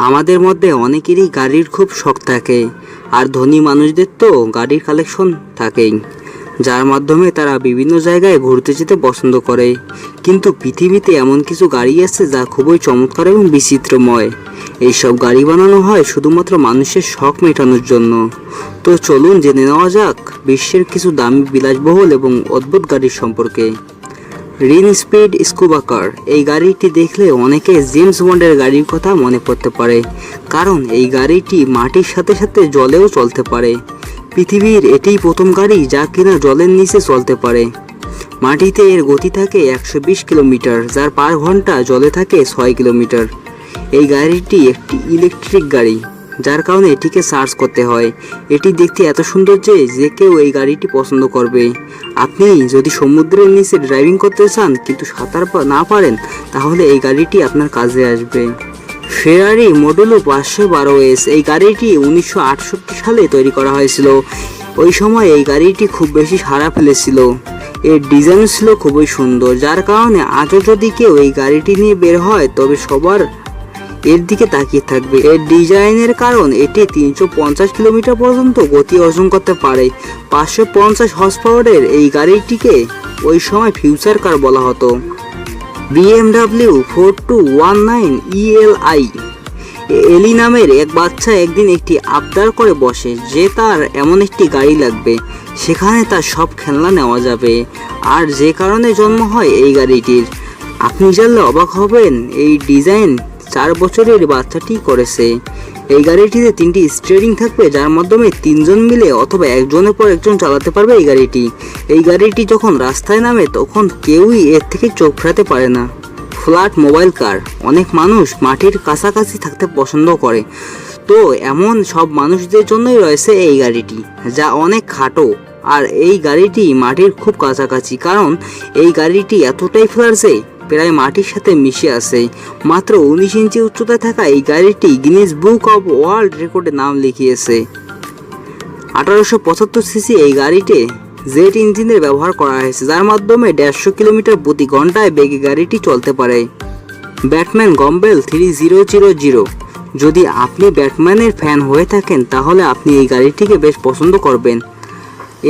আমাদের মধ্যে অনেকেরই গাড়ির খুব শখ থাকে, আর ধনী মানুষদের তো গাড়ির কালেকশন থাকেই, যার মাধ্যমে তারা বিভিন্ন জায়গায় ঘুরতে যেতে পছন্দ করে। কিন্তু পৃথিবীতে এমন কিছু গাড়ি আছে যা খুবই চমৎকার এবং বিচিত্রময়। এইসব গাড়ি বানানো হয় শুধুমাত্র মানুষের শখ মেটানোর জন্য। তো চলুন জেনে নেওয়া যাক বিশ্বের কিছু দামি, বিলাসবহুল এবং অদ্ভুত গাড়ির সম্পর্কে। রিন স্পিড স্কুবা কার, এই গাড়িটি দেখলে অনেকে জেমস বন্ডের গাড়ির কথা মনে পড়তে পারে, কারণ এই গাড়িটি মাটির সাথে সাথে জলেও চলতে পারে। পৃথিবীর এটিই প্রথম গাড়ি যা কিনা জলের নিচে চলতে পারে। মাটিতে এর গতি থাকে 120 কিলোমিটার, যার পার ঘন্টা জলে থাকে 6 কিলোমিটার। এই গাড়িটি একটি ইলেকট্রিক গাড়ি, যার কারণে এটিকে চার্জ করতে হয়। এটি দেখতে এত সুন্দর যে কেউ এই গাড়িটি পছন্দ করবে। আপনি যদি সমুদ্রের নিচে ড্রাইভিং করতে চান কিন্তু সাঁতার না পারেন, তাহলে এই গাড়িটি আপনার কাজে আসবে। ফেরারি মডেলো 512S, এই গাড়িটি 1968 সালে তৈরি করা হয়েছিল। ওই সময় এই গাড়িটি খুব বেশি সাড়া ফেলেছিল। এর ডিজাইন ছিল খুবই সুন্দর, যার কারণে আজও যদি কেউ এই গাড়িটি নিয়ে বের হয় তবে সবার এর দিকে তাকিয়ে থাকবে। এর ডিজাইনের কারণ এটি 350 কিলোমিটার পর্যন্ত গতি অর্জন করতে পারে। 550 হর্স পাওয়ারের এই গাড়িটিকে ওই সময় ফিউচার কার বলা হতো। BMW 4219 ELI, এলি নামের এক বাচ্চা একদিন একটি আবদার করে বসে যে তার এমন একটি গাড়ি লাগবে, সেখানে তার সব খেলনা নেওয়া যাবে, আর যে কারণে জন্ম হয় এই গাড়িটির। আপনি জানলে অবাক হবেন, এই ডিজাইন 4 বছরের বাচ্চাটি করেছে। এই গাড়িটিতে 3টি স্টিয়ারিং থাকবে, যার মাধ্যমে 3 জন মিলে অথবা একজনের পর একজন চালাতে পারবে এই গাড়িটি। এই গাড়িটি যখন রাস্তায় নামে তখন কেউই এর থেকে চোখ ফেরাতে পারে না। ফ্ল্যাট মোবাইল কার, অনেক মানুষ মাটির কাছাকাছি থাকতে পছন্দ করে, তো এমন সব মানুষদের জন্যই রয়েছে এই গাড়িটি, যা অনেক খাটো। আর এই গাড়িটি মাটির খুব কাছাকাছি, কারণ এই গাড়িটি এতটাই ফ্ল্যাট যে প্রায় মাটির সাথে মিশে আছে। মাত্র 19 ইঞ্চি উচ্চতায় থাকা এই গাড়িটি গিনেস বুক অব ওয়ার্ল্ড রেকর্ডে নাম লিখিয়েছে। 1875 সিসি এই গাড়িতে জেট ইঞ্জিনের ব্যবহার করা হয়েছে, যার মাধ্যমে 150 কিলোমিটার প্রতি ঘন্টায় বেগে গাড়িটি চলতে পারে। ব্যাটম্যান গম্বেল 3000, যদি আপনি ব্যাটম্যানের ফ্যান হয়ে থাকেন তাহলে আপনি এই গাড়িটিকে বেশ পছন্দ করবেন।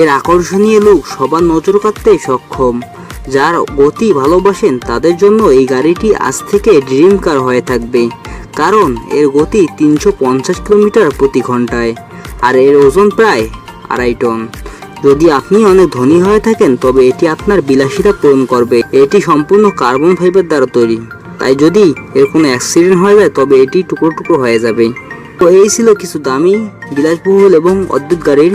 এর আকর্ষণীয় লুক সবার নজর কাড়তে সক্ষম। যারা গতি ভালোবাসেন তাদের জন্য এই গাড়িটি আজ থেকে ড্রিম কার হয়ে থাকবে, কারণ এর গতি 350 কিলোমিটার প্রতি ঘন্টায়, আর এর ওজন প্রায় 2.5 টন। যদি আপনি অনেক ধনী হয়ে থাকেন তবে এটি আপনার বিলাসিতা পূরণ করবে। এটি সম্পূর্ণ কার্বন ফাইবার দ্বারা তৈরি, তাই যদি এর কোনো অ্যাক্সিডেন্ট হয়ে যায় তবে এটি টুকরো টুকরো হয়ে যাবে। তো এই ছিল কিছু দামি, বিলাসবহুল এবং অদ্ভুত গাড়ির